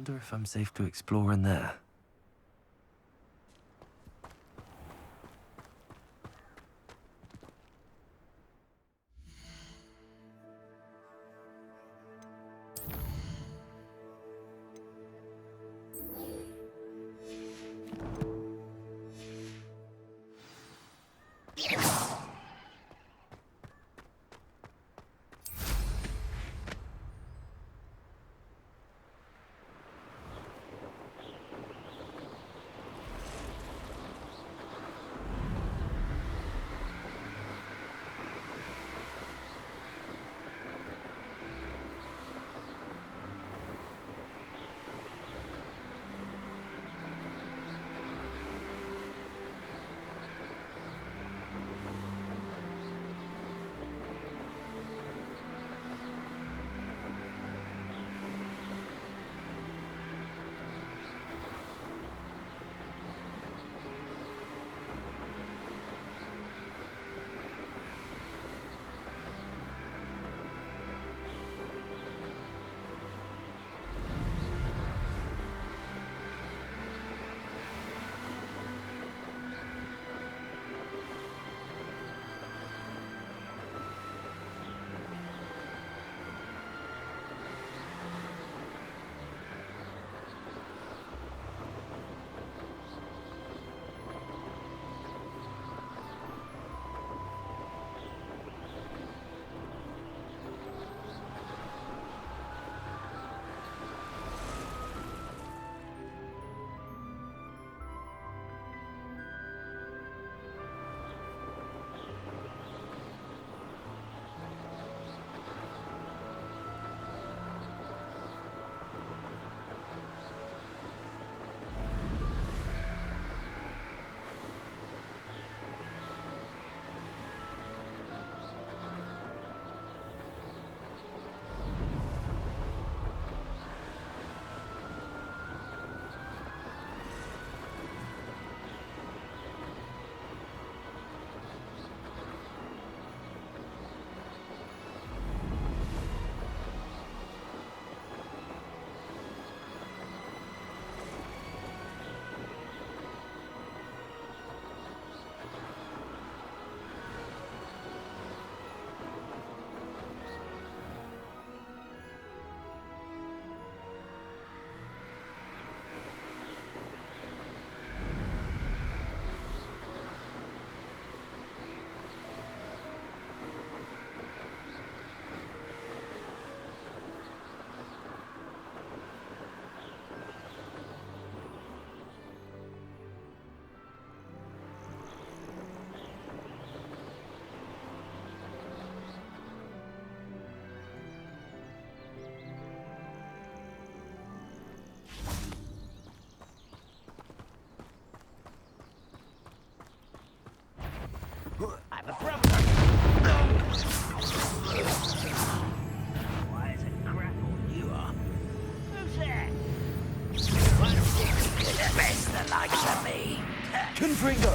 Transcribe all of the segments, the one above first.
Wonder if I'm safe to explore in there. I'm a problem. Why is it grapple you are? Who's there? One thing could best the likes of me. Confringo!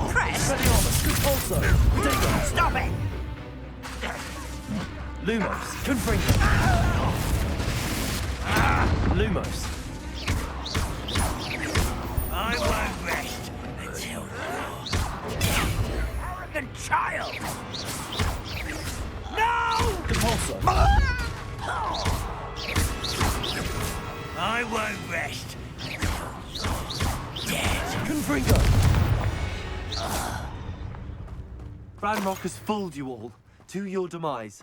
Impressed? Expelliarmus! Repulsor! Dago! Stop it! Lumos! Confringo! Lumos! I won't rest until you're arrogant child! No! Repulsor! I won't rest until you're dead. Confringo! Ranrock has fooled you all. To your demise.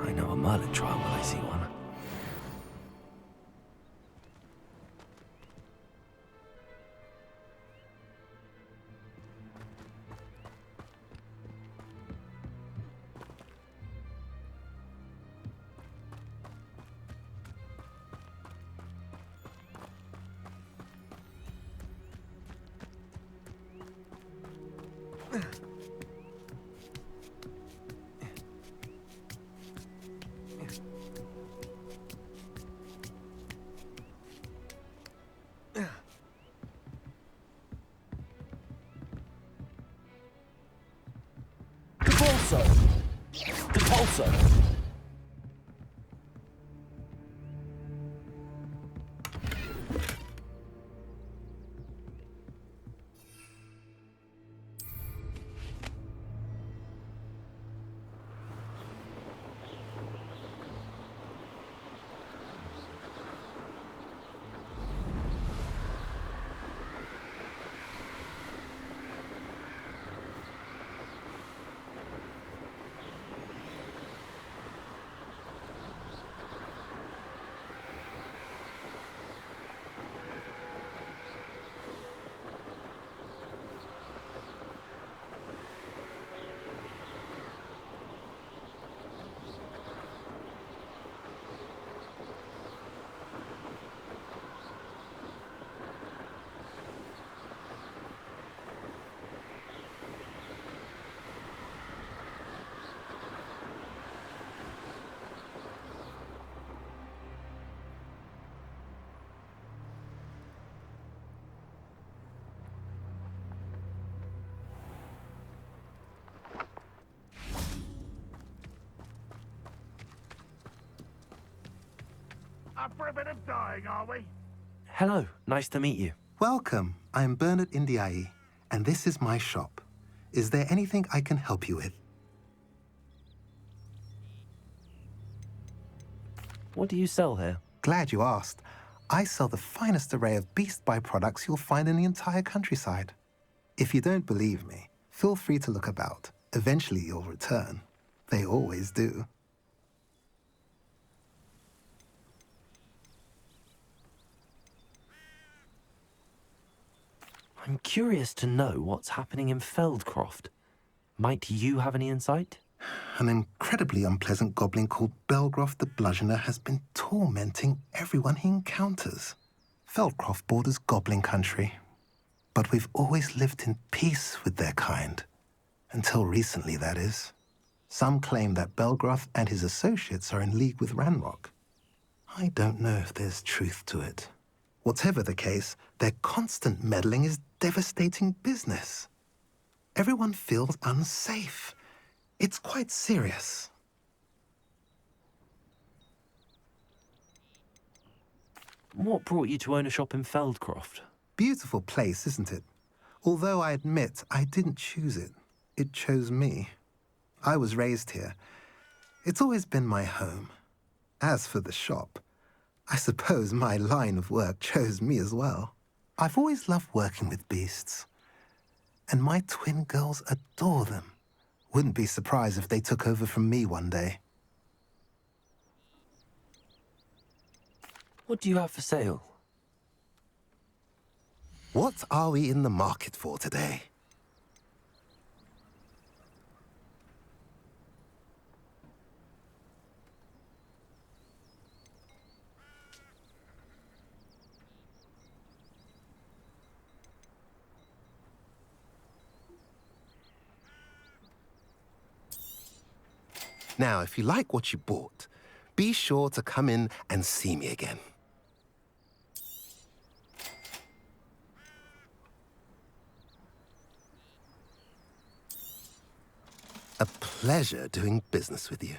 I know a Merlin trial when I see one. Repulsor! Repulsor! Up for a bit of dying, are we? Hello, nice to meet you. Welcome. I'm Bernard Indiai, and this is my shop. Is there anything I can help you with? What do you sell here? Glad you asked. I sell the finest array of beast byproducts you'll find in the entire countryside. If you don't believe me, feel free to look about. Eventually you'll return. They always do. I'm curious to know what's happening in Feldcroft. Might you have any insight? An incredibly unpleasant goblin called Belgroth the Bludgeoner has been tormenting everyone he encounters. Feldcroft borders goblin country, but we've always lived in peace with their kind. Until recently, that is. Some claim that Belgroth and his associates are in league with Ranrock. I don't know if there's truth to it. Whatever the case, their constant meddling is devastating business. Everyone feels unsafe. It's quite serious. What brought you to own a shop in Feldcroft? Beautiful place, isn't it? Although I admit I didn't choose it. It chose me. I was raised here. It's always been my home. As for the shop, I suppose my line of work chose me as well. I've always loved working with beasts. And my twin girls adore them. Wouldn't be surprised if they took over from me one day. What do you have for sale? What are we in the market for today? Now, if you like what you bought, be sure to come in and see me again. A pleasure doing business with you.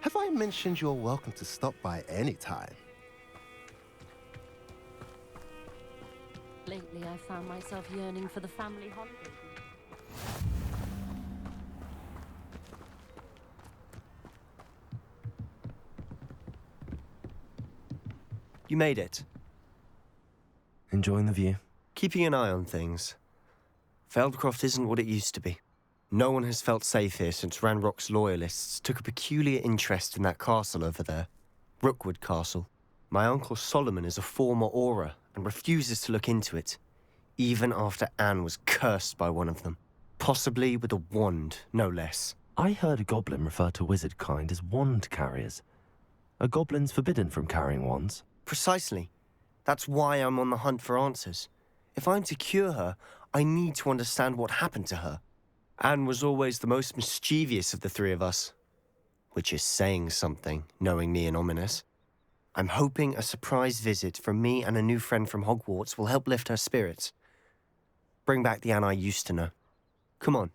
Have I mentioned you're welcome to stop by any time? Lately, I found myself yearning for the family holiday. You made it. Enjoying the view? Keeping an eye on things. Feldcroft isn't what it used to be. No one has felt safe here since Ranrock's loyalists took a peculiar interest in that castle over there. Rookwood Castle. My uncle Solomon is a former Auror and refuses to look into it, even after Anne was cursed by one of them. Possibly with a wand, no less. I heard a goblin refer to wizard kind as wand carriers. Are goblins forbidden from carrying wands? Precisely. That's why I'm on the hunt for answers. If I'm to cure her, I need to understand what happened to her. Anne was always the most mischievous of the three of us. Which is saying something, knowing me and Ominous. I'm hoping a surprise visit from me and a new friend from Hogwarts will help lift her spirits. Bring back the Anne I used to know. Come on,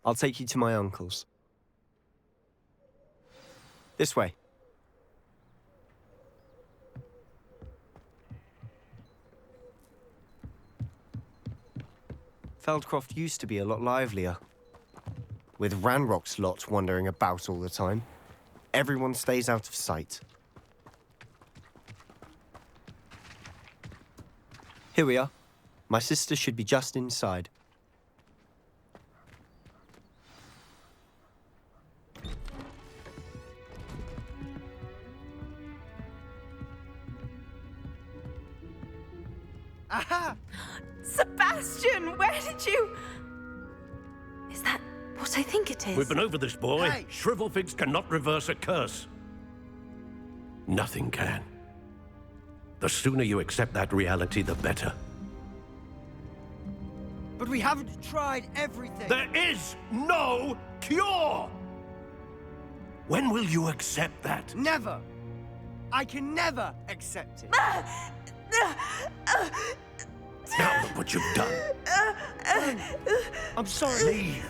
I'll take you to my uncle's. This way. Feldcroft used to be a lot livelier. With Ranrock's lot wandering about all the time, everyone stays out of sight. Here we are. My sister should be just inside. Aha! Sebastian, where did you... Is that what I think it is? We've been over this, boy. Hey. Shrivelfigs cannot reverse a curse. Nothing can. The sooner you accept that reality, the better. But we haven't tried everything. There is no cure! When will you accept that? Never. I can never accept it. Now look what you've done. I'm sorry. Leave.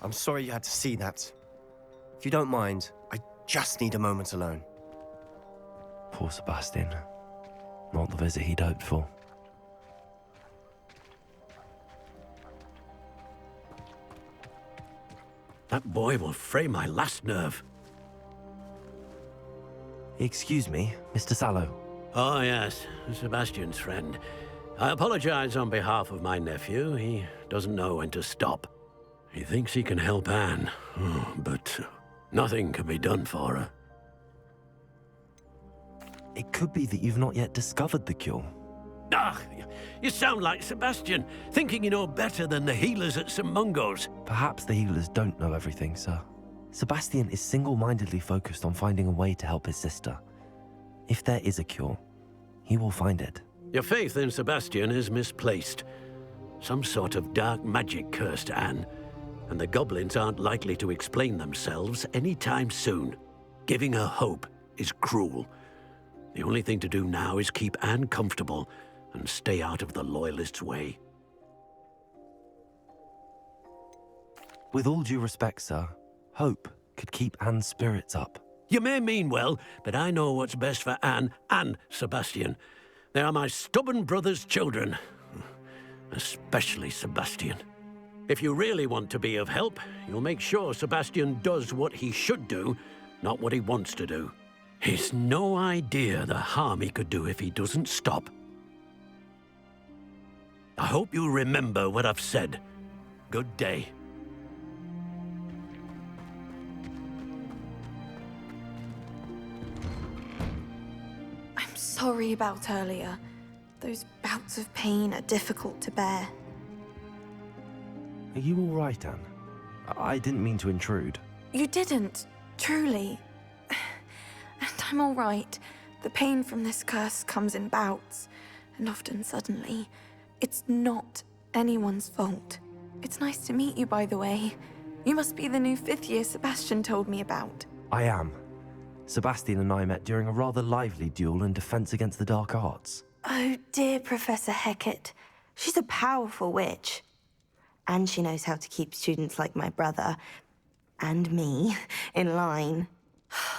I'm sorry you had to see that. If you don't mind, I just need a moment alone. Poor Sebastian. Not the visit he'd hoped for. That boy will fray my last nerve. Excuse me, Mr. Sallow. Oh, yes, Sebastian's friend. I apologize on behalf of my nephew. He doesn't know when to stop. He thinks he can help Anne, but nothing can be done for her. It could be that you've not yet discovered the cure. Ah, you sound like Sebastian, thinking you know better than the healers at St. Mungo's. Perhaps the healers don't know everything, sir. Sebastian is single-mindedly focused on finding a way to help his sister. If there is a cure, he will find it. Your faith in Sebastian is misplaced. Some sort of dark magic cursed Anne, and the goblins aren't likely to explain themselves anytime soon. Giving her hope is cruel. The only thing to do now is keep Anne comfortable and stay out of the Loyalists' way. With all due respect, sir, hope could keep Anne's spirits up. You may mean well, but I know what's best for Anne and Sebastian. They are my stubborn brother's children. Especially Sebastian. If you really want to be of help, you'll make sure Sebastian does what he should do, not what he wants to do. He's no idea the harm he could do if he doesn't stop. I hope you remember what I've said. Good day. I'm sorry about earlier. Those bouts of pain are difficult to bear. Are you all right, Anne? I didn't mean to intrude. You didn't, truly. And I'm all right. The pain from this curse comes in bouts, and often suddenly. It's not anyone's fault. It's nice to meet you, by the way. You must be the new 5th year Sebastian told me about. I am. Sebastian and I met during a rather lively duel in Defense Against the Dark Arts. Oh, dear Professor Hecat. She's a powerful witch. And she knows how to keep students like my brother, and me, in line.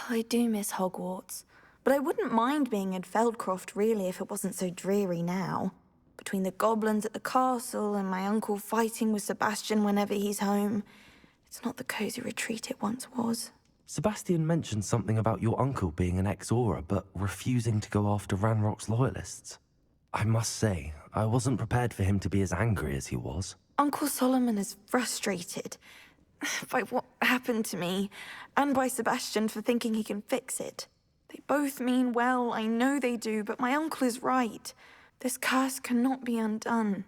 I do miss Hogwarts, but I wouldn't mind being in Feldcroft, really, if it wasn't so dreary now. Between the goblins at the castle and my uncle fighting with Sebastian whenever he's home, it's not the cozy retreat it once was. Sebastian mentioned something about your uncle being an ex-Auror, but refusing to go after Ranrock's Loyalists. I must say, I wasn't prepared for him to be as angry as he was. Uncle Solomon is frustrated by what happened to me, and by Sebastian for thinking he can fix it. They both mean well, I know they do, but my uncle is right. This curse cannot be undone.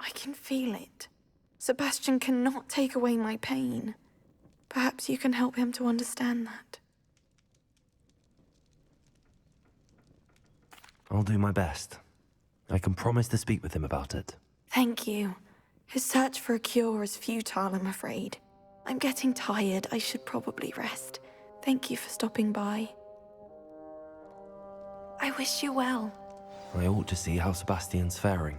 I can feel it. Sebastian cannot take away my pain. Perhaps you can help him to understand that. I'll do my best. I can promise to speak with him about it. Thank you. His search for a cure is futile, I'm afraid. I'm getting tired. I should probably rest. Thank you for stopping by. I wish you well. I ought to see how Sebastian's faring.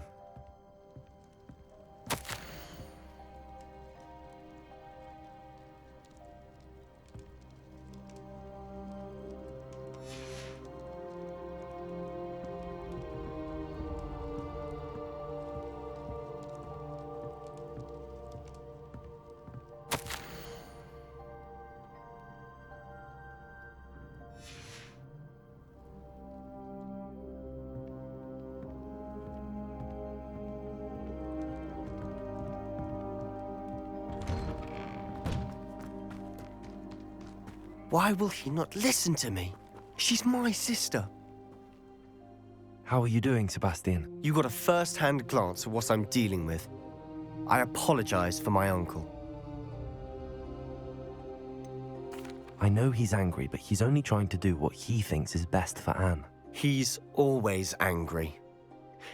Why will he not listen to me? She's my sister. How are you doing, Sebastian? You got a first-hand glance at what I'm dealing with. I apologize for my uncle. I know he's angry, but he's only trying to do what he thinks is best for Anne. He's always angry.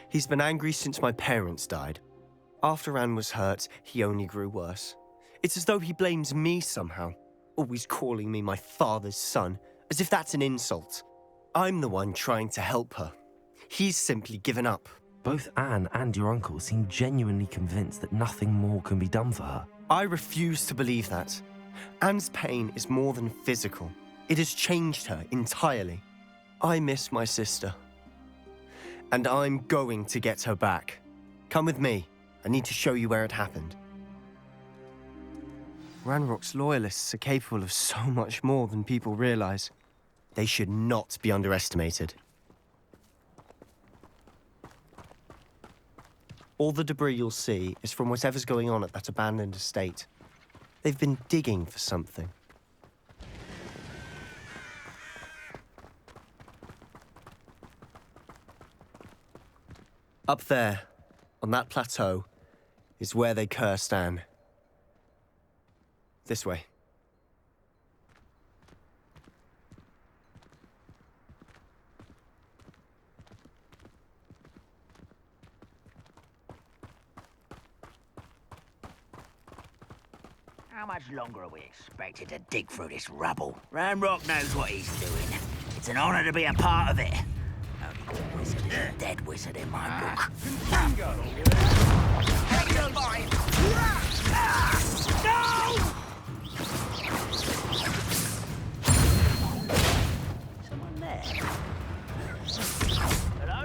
He's been angry since my parents died. After Anne was hurt, he only grew worse. It's as though he blames me somehow, always calling me my father's son, as if that's an insult. I'm the one trying to help her. He's simply given up. Both Anne and your uncle seem genuinely convinced that nothing more can be done for her. I refuse to believe that. Anne's pain is more than physical. It has changed her entirely. I miss my sister. And I'm going to get her back. Come with me. I need to show you where it happened. Ranrock's loyalists are capable of so much more than people realize. They should not be underestimated. All the debris you'll see is from whatever's going on at that abandoned estate. They've been digging for something. Up there, on that plateau, is where they cursed Anne. This way. How much longer are we expected to dig through this rubble? Ranrock knows what he's doing. It's an honor to be a part of it. Only good wizard is a dead wizard in my book. Bingo! No! Someone there? Hello?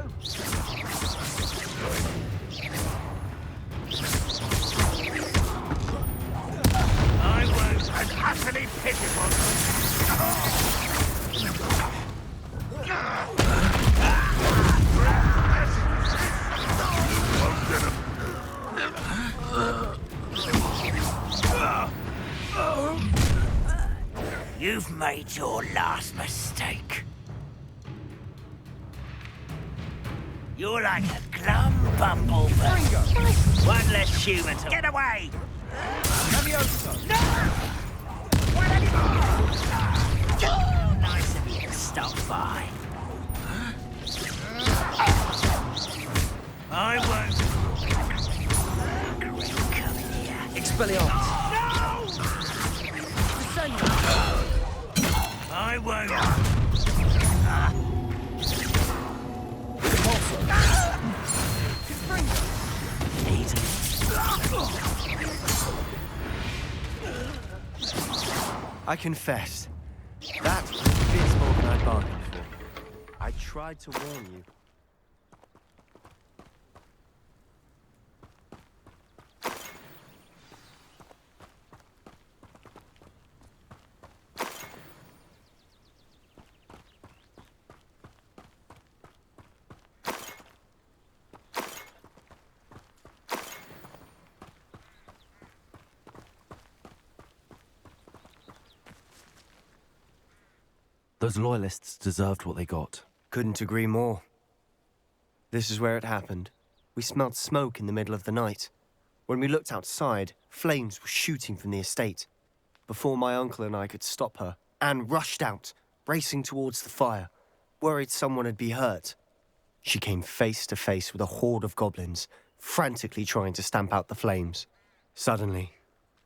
I was an utterly pitiful. You've made your last mistake. You're like a glum bumblebee. One less human to get away! No! Why don't you... Nice of you to stop by. I won't... Come here. Expelliarmus! I won't. I confess, that was a bit more than I bargained for. I tried to warn you. Those loyalists deserved what they got. Couldn't agree more. This is where it happened. We smelled smoke in the middle of the night. When we looked outside, flames were shooting from the estate. Before my uncle and I could stop her, Anne rushed out, racing towards the fire, worried someone had been hurt. She came face to face with a horde of goblins, frantically trying to stamp out the flames. Suddenly,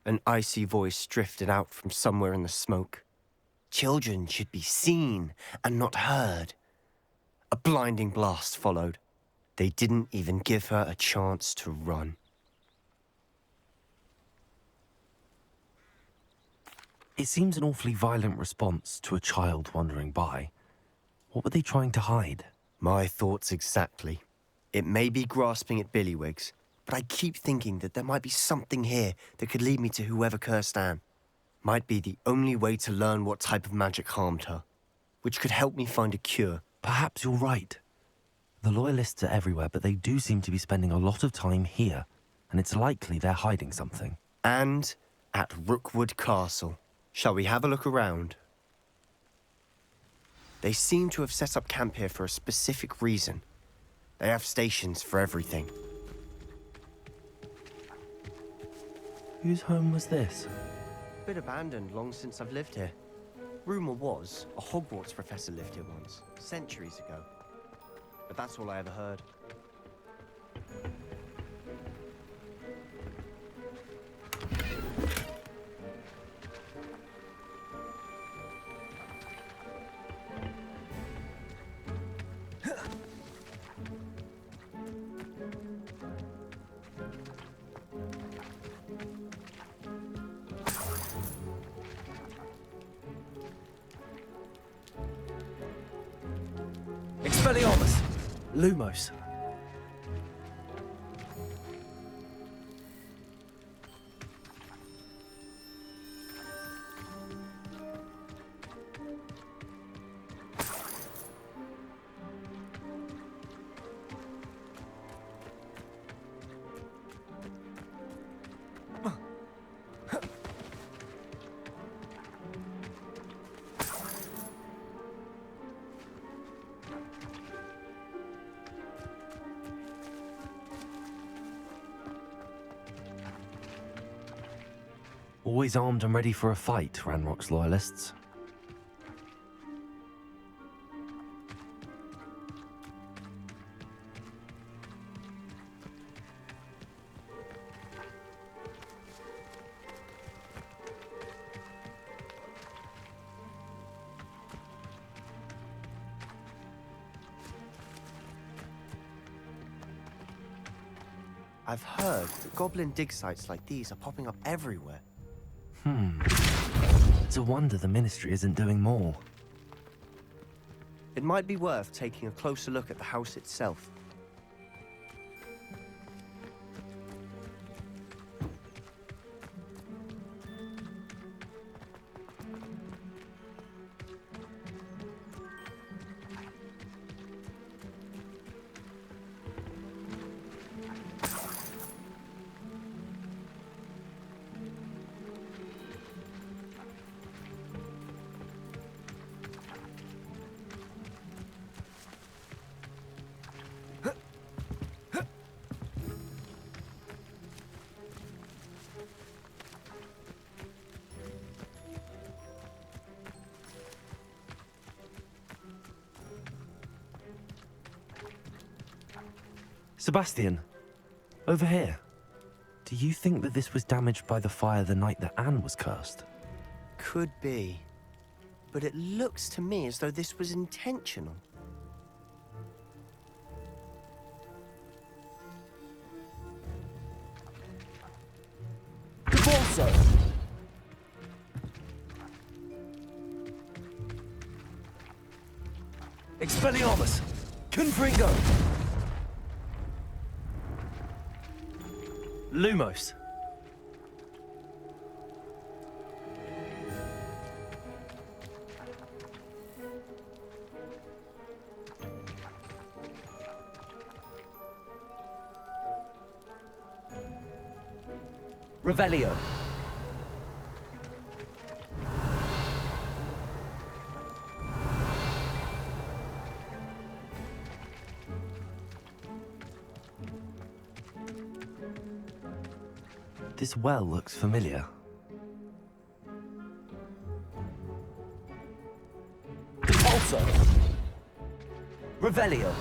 an icy voice drifted out from somewhere in the smoke. Children should be seen and not heard. A blinding blast followed. They didn't even give her a chance to run. It seems an awfully violent response to a child wandering by. What were they trying to hide? My thoughts exactly. It may be grasping at Billywigs, but I keep thinking that there might be something here that could lead me to whoever cursed Anne. Might be the only way to learn what type of magic harmed her, which could help me find a cure. Perhaps you're right. The Loyalists are everywhere, but they do seem to be spending a lot of time here, and it's likely they're hiding something. And at Rookwood Castle. Shall we have a look around? They seem to have set up camp here for a specific reason. They have stations for everything. Whose home was this? Been abandoned long since I've lived here. Rumour was a Hogwarts professor lived here once, centuries ago. But that's all I ever heard. Expelliarmus! Lumos! Always armed and ready for a fight, Ranrock's Loyalists. I've heard that goblin dig sites like these are popping up everywhere. It's a wonder the Ministry isn't doing more. It might be worth taking a closer look at the house itself. Sebastian, over here. Do you think that this was damaged by the fire the night that Anne was cursed? Could be. But it looks to me as though this was intentional. Also, Expelliarmus! Confringo! Lumos! Revelio! This well looks familiar. Also, Revelio.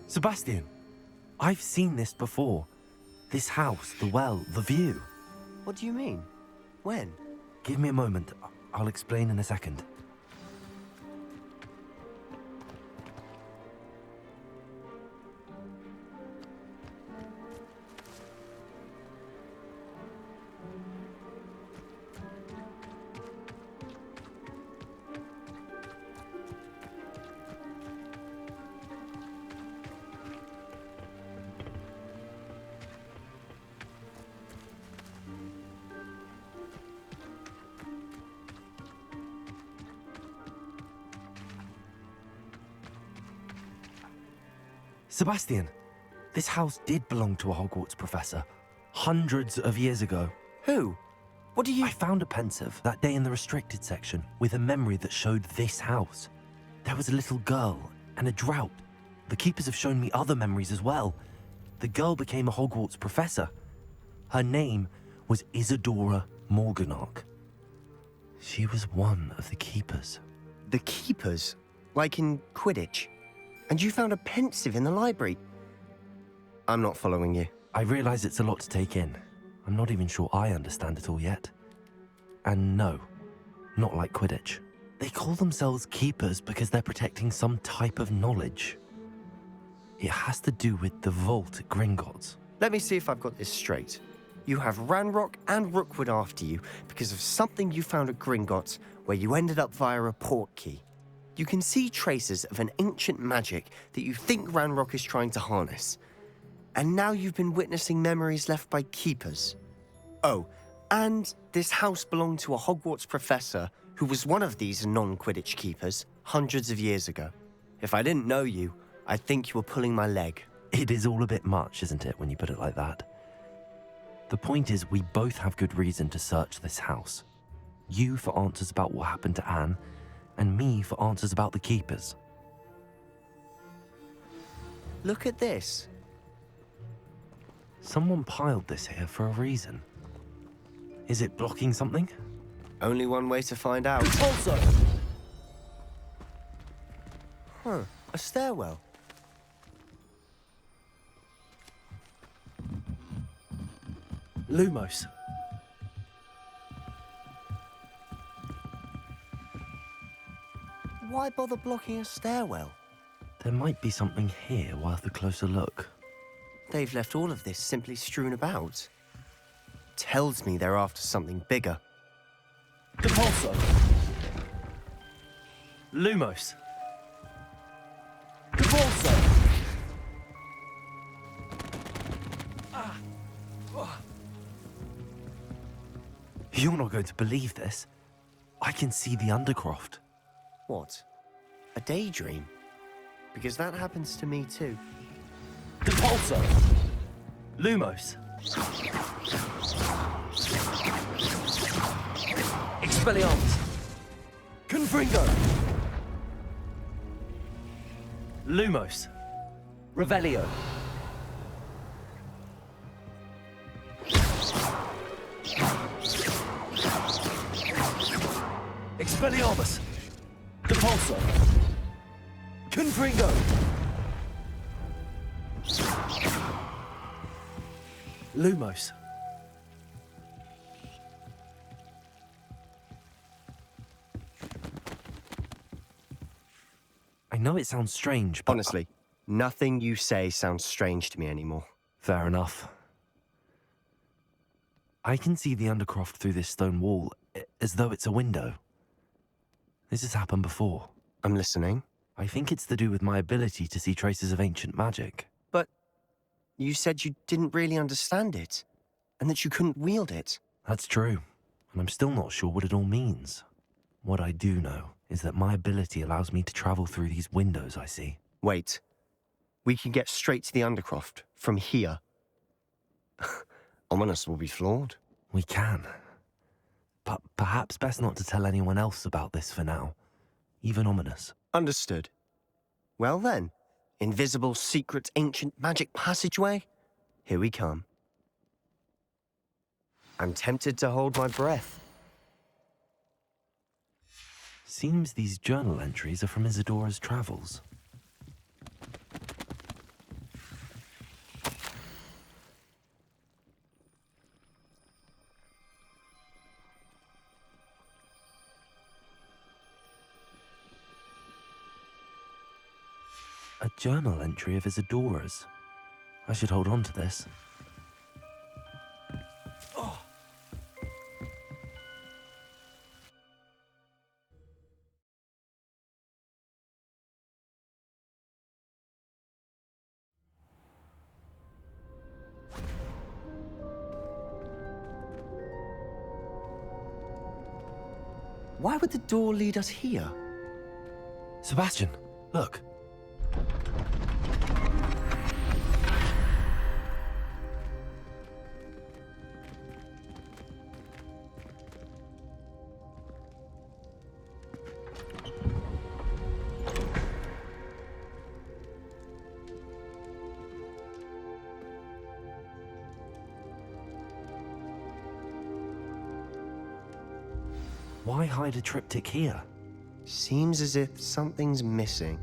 Sebastian, I've seen this before. This house, the well, the view. What do you mean? When? Give me a moment. I'll explain in a second. Sebastian, this house did belong to a Hogwarts professor, hundreds of years ago. Who? What do you... I found a pensive that day in the restricted section with a memory that showed this house. There was a little girl and a drought. The keepers have shown me other memories as well. The girl became a Hogwarts professor. Her name was Isadora Morganach. She was one of the keepers. The keepers? Like in Quidditch? And you found a pensive in the library? I'm not following you. I realize it's a lot to take in. I'm not even sure I understand it all yet. And no, not like Quidditch. They call themselves keepers because they're protecting some type of knowledge. It has to do with the vault at Gringotts. Let me see if I've got this straight. You have Ranrock and Rookwood after you because of something you found at Gringotts where you ended up via a port key. You can see traces of an ancient magic that you think Ranrock is trying to harness. And now you've been witnessing memories left by keepers. Oh, and this house belonged to a Hogwarts professor who was one of these non-Quidditch keepers hundreds of years ago. If I didn't know you, I'd think you were pulling my leg. It is all a bit much, isn't it, when you put it like that? The point is, we both have good reason to search this house. You for answers about what happened to Anne, and me for answers about the keepers. Look at this. Someone piled this here for a reason. Is it blocking something? Only one way to find out. Also! Huh, a stairwell. Lumos. Why bother blocking a stairwell? There might be something here worth a closer look. They've left all of this simply strewn about. Tells me they're after something bigger. Depulso. Lumos. Depulso. You're not going to believe this. I can see the Undercroft. What? A daydream? Because that happens to me too. Depulso. Lumos. Expelliarmus. Confringo. Lumos. Revelio. Expelliarmus. Depulso. Confringo. Lumos. I know it sounds strange, but... Honestly, nothing you say sounds strange to me anymore. Fair enough. I can see the Undercroft through this stone wall, as though it's a window. This has happened before. I'm listening. I think it's to do with my ability to see traces of ancient magic. But you said you didn't really understand it, and that you couldn't wield it. That's true, and I'm still not sure what it all means. What I do know is that my ability allows me to travel through these windows I see. Wait. We can get straight to the Undercroft from here. Ominous will be flawed. We can. But perhaps best not to tell anyone else about this for now. Even Ominous. Understood. Well then, Invisible, secret, ancient magic passageway? Here we come. I'm tempted to hold my breath. Seems these journal entries are from Isadora's travels. A journal entry of Isadora's. I should hold on to this. Why would the door lead us here? Sebastian, look. Why hide a triptych here? Seems as if something's missing.